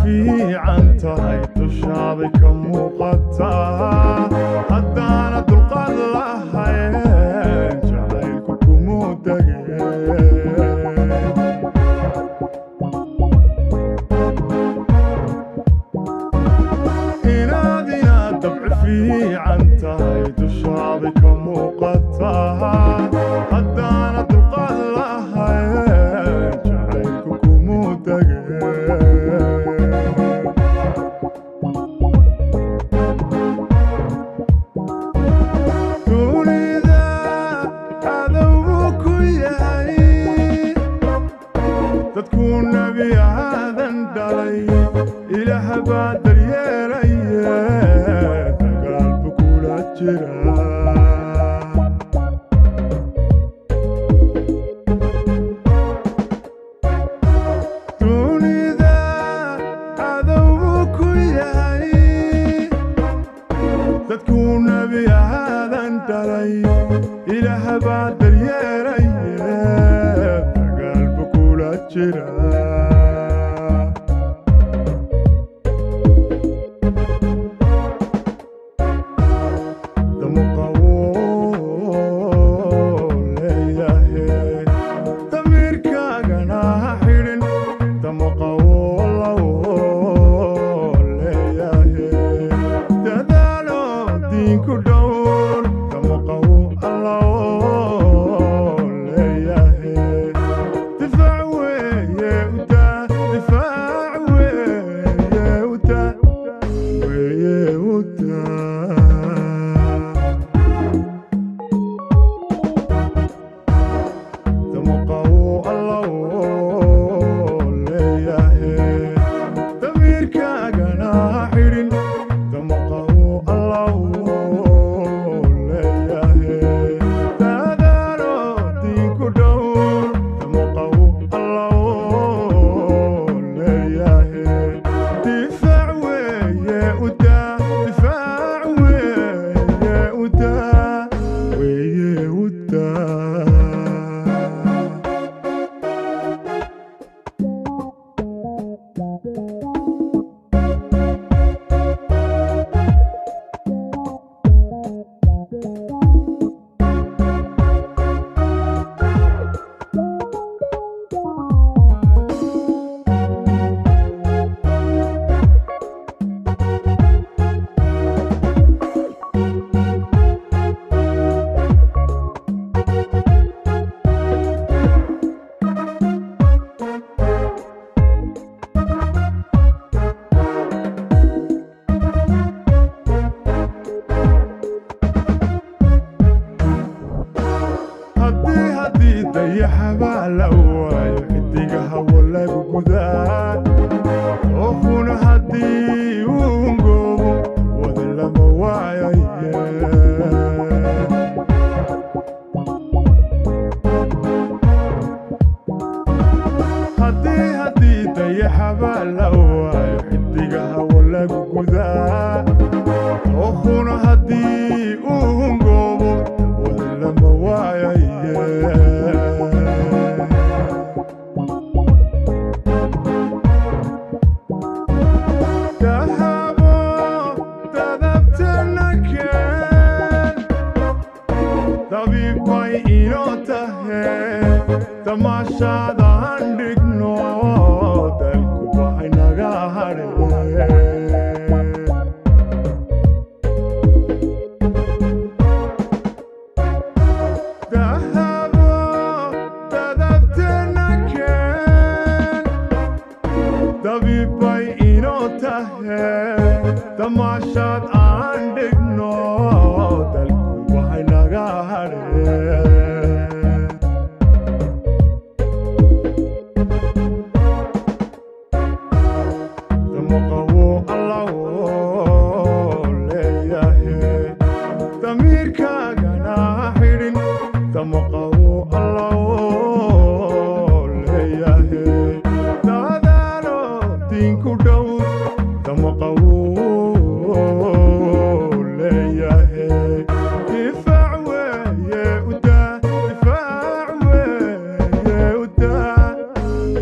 fiican tahay dushaada ka muuqataa haddaanad dulqaad lahayn jacaylku kumuu degeen inaad dabci fiican tahay dushaada ka muuqataa haddaanad dulqaad lahayn jacaylku kumuu degeen dadku nabi aadan dhalay ilaah baa daryeelaya dagaalbu kula jira dunida cadowbu ku yahay dadku nabi aadan dhalay ilaah baa daryeelaya dayaxaba la waayo xidigaha walagu gudaa oofuna haddii uu ngoobo wada lama waayaye haddii dayaxaba la waayo xidigaha walagu gudaa oofuna haddii uu ngoobo wada lama waayaye tamaashadaan dhigno dalku waxay naga hadheen dahabo dadabteena keen dabiibbay inoo taheen tamaashad aan dhigno dalku waxay naga hadheen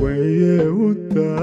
ويه ودا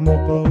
موقع